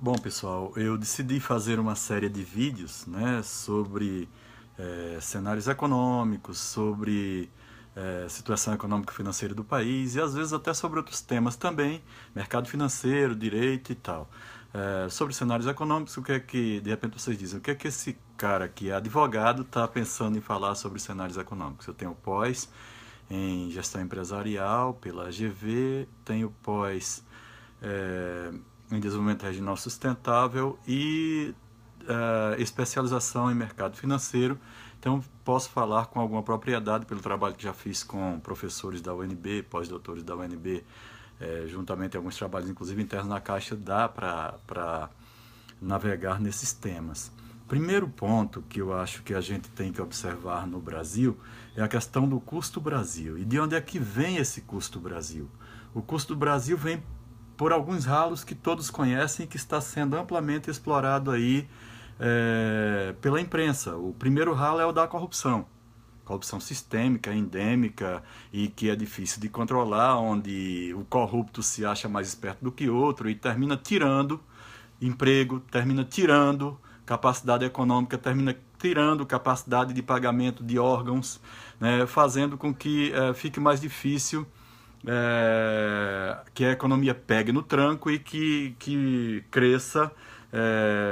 Bom, pessoal, eu decidi fazer uma série de vídeos, né, sobre cenários econômicos, sobre situação econômica e financeira do país e às vezes até sobre outros temas também, mercado financeiro, direito e tal. Sobre cenários econômicos, o que é que, de repente vocês dizem, o que é que esse cara que é advogado está pensando em falar sobre cenários econômicos? Eu tenho pós em gestão empresarial pela GV, tenho pós eh, em desenvolvimento regional sustentável e especialização em mercado financeiro. Então, posso falar com alguma propriedade pelo trabalho que já fiz com professores da UNB, pós-doutores da UNB, juntamente alguns trabalhos, inclusive internos na Caixa, dá para navegar nesses temas. Primeiro ponto que eu acho que a gente tem que observar no Brasil é a questão do custo Brasil. E de onde é que vem esse custo Brasil? O custo do Brasil vem por alguns ralos que todos conhecem e que está sendo amplamente explorado aí pela imprensa. O primeiro ralo é o da corrupção. Corrupção sistêmica, endêmica e que é difícil de controlar, onde o corrupto se acha mais esperto do que outro e termina tirando emprego, termina tirando capacidade econômica, termina tirando capacidade de pagamento de órgãos, né, fazendo com que fique mais difícil que a economia pegue no tranco e que cresça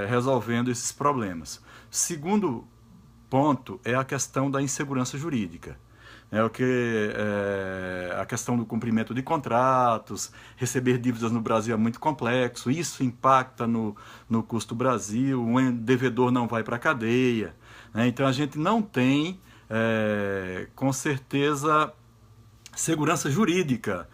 resolvendo esses problemas. Segundo ponto é a questão da insegurança jurídica. A questão do cumprimento de contratos, receber dívidas no Brasil é muito complexo, isso impacta no custo Brasil, um devedor não vai para a cadeia, né? Então a gente não tem, com certeza, segurança jurídica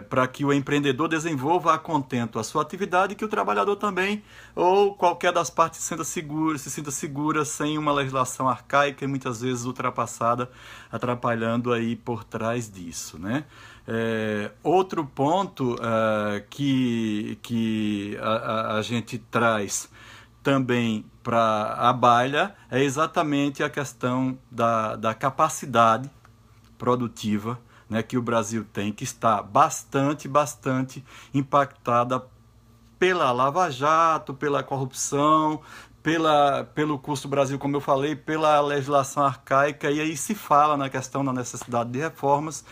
para que o empreendedor desenvolva a contento a sua atividade e que o trabalhador também, ou qualquer das partes se sinta segura sem uma legislação arcaica e muitas vezes ultrapassada, atrapalhando aí por trás disso, né? Outro ponto que a gente traz também para a baila é exatamente a questão da capacidade produtiva, né, que o Brasil tem, que está bastante impactada pela Lava Jato, pela corrupção, pelo custo Brasil, como eu falei, pela legislação arcaica, e aí se fala na questão da necessidade de reformas,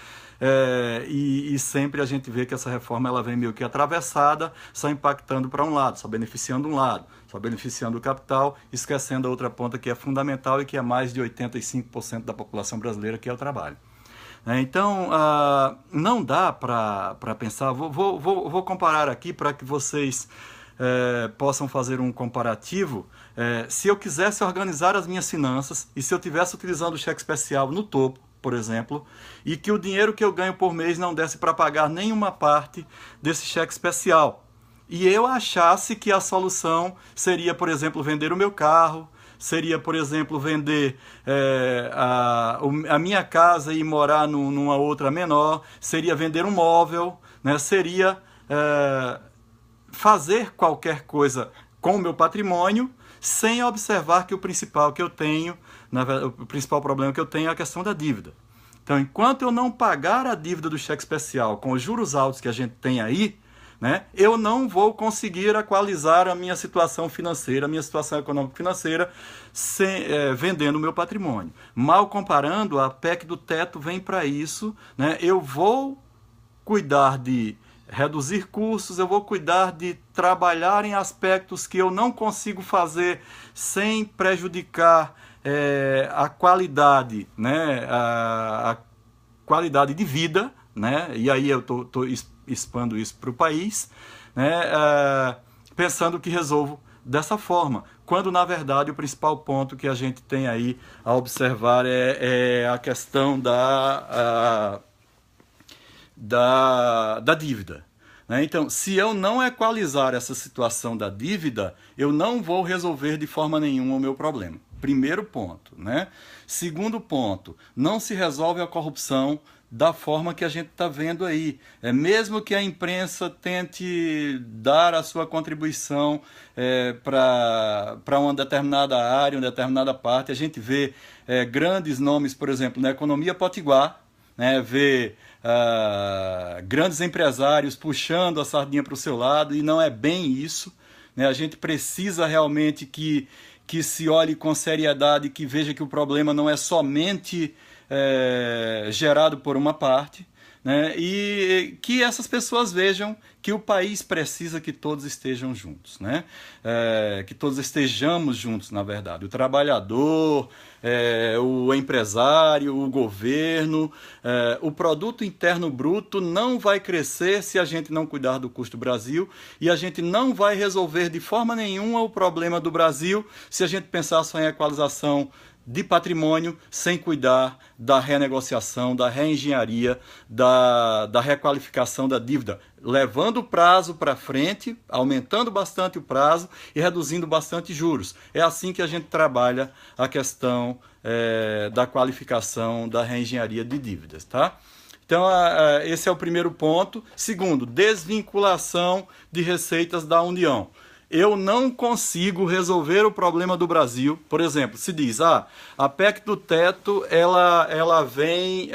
e sempre a gente vê que essa reforma ela vem meio que atravessada, só impactando para um lado, só beneficiando um lado, só beneficiando o capital, esquecendo a outra ponta que é fundamental e que é mais de 85% da população brasileira, que é o trabalho. Então, não dá para pensar, vou comparar aqui para que vocês possam fazer um comparativo. Se eu quisesse organizar as minhas finanças e se eu estivesse utilizando o cheque especial no topo, por exemplo, e que o dinheiro que eu ganho por mês não desse para pagar nenhuma parte desse cheque especial, e eu achasse que a solução seria, por exemplo, vender o meu carro, seria, por exemplo, vender a minha casa e morar numa outra menor, seria vender um móvel, né? Seria fazer qualquer coisa com o meu patrimônio sem observar que o principal que eu tenho, o principal problema que eu tenho é a questão da dívida. Então, enquanto eu não pagar a dívida do cheque especial com os juros altos que a gente tem aí, né, eu não vou conseguir equalizar a minha situação financeira, a minha situação econômico-financeira, vendendo o meu patrimônio. Mal comparando, a PEC do teto vem para isso, né? Eu vou cuidar de reduzir custos, eu vou cuidar de trabalhar em aspectos que eu não consigo fazer sem prejudicar a qualidade, né, a qualidade de vida, né? E aí eu estou expando isso para o país, né? Pensando que resolvo dessa forma, quando na verdade o principal ponto que a gente tem aí a observar é a questão da dívida, né? Então, se eu não equalizar essa situação da dívida, eu não vou resolver de forma nenhuma o meu problema. Primeiro ponto, né? Segundo ponto, não se resolve a corrupção da forma que a gente está vendo aí. Mesmo que a imprensa tente dar a sua contribuição para uma determinada área, uma determinada parte, a gente vê grandes nomes, por exemplo, na economia potiguar, né, vê grandes empresários puxando a sardinha para o seu lado, e não é bem isso, né? A gente precisa realmente que se olhe com seriedade, que veja que o problema não é somente gerado por uma parte, né? E que essas pessoas vejam que o país precisa que todos estejam juntos, né? Que todos estejamos juntos, na verdade. O trabalhador, o empresário, o governo, o produto interno bruto não vai crescer se a gente não cuidar do custo Brasil, e a gente não vai resolver de forma nenhuma o problema do Brasil se a gente pensar só em equalização de patrimônio, sem cuidar da renegociação, da reengenharia, da requalificação da dívida, levando o prazo para frente, aumentando bastante o prazo e reduzindo bastante juros. É assim que a gente trabalha a questão da qualificação, da reengenharia de dívidas, tá? Então, esse é o primeiro ponto. Segundo, desvinculação de receitas da União. Eu não consigo resolver o problema do Brasil. Por exemplo, se diz, a PEC do teto, ela vem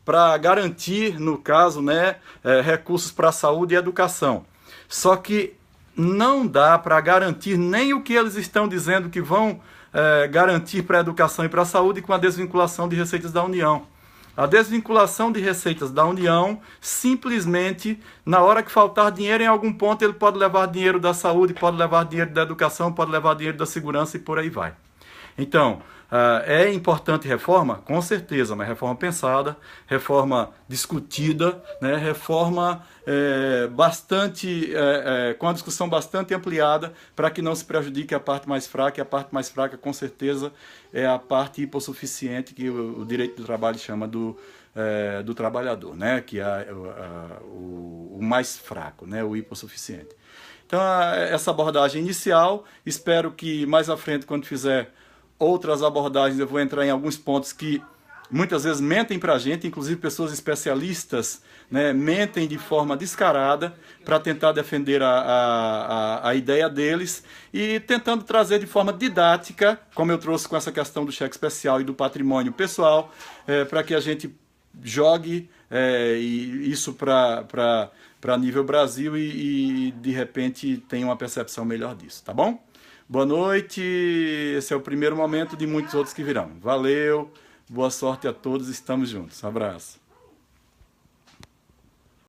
para garantir, no caso, né, recursos para a saúde e educação. Só que não dá para garantir nem o que eles estão dizendo que vão garantir para a educação e para a saúde com a desvinculação de receitas da União. A desvinculação de receitas da União, simplesmente, na hora que faltar dinheiro em algum ponto, ele pode levar dinheiro da saúde, pode levar dinheiro da educação, pode levar dinheiro da segurança e por aí vai. Então, é importante reforma? Com certeza, mas reforma pensada, reforma discutida, né? Reforma com a discussão bastante ampliada para que não se prejudique a parte mais fraca, e a parte mais fraca, com certeza, é a parte hipossuficiente, que o direito do trabalho chama do trabalhador, né? Que é o mais fraco, né? O hipossuficiente. Então, essa abordagem inicial, espero que mais à frente, quando fizer outras abordagens, eu vou entrar em alguns pontos que muitas vezes mentem para a gente, inclusive pessoas especialistas, né, mentem de forma descarada para tentar defender a ideia deles, e tentando trazer de forma didática, como eu trouxe com essa questão do cheque especial e do patrimônio pessoal, para que a gente jogue isso para nível Brasil e de repente tenha uma percepção melhor disso, tá bom? Boa noite, esse é o primeiro momento de muitos outros que virão. Valeu, boa sorte a todos, estamos juntos. Abraço.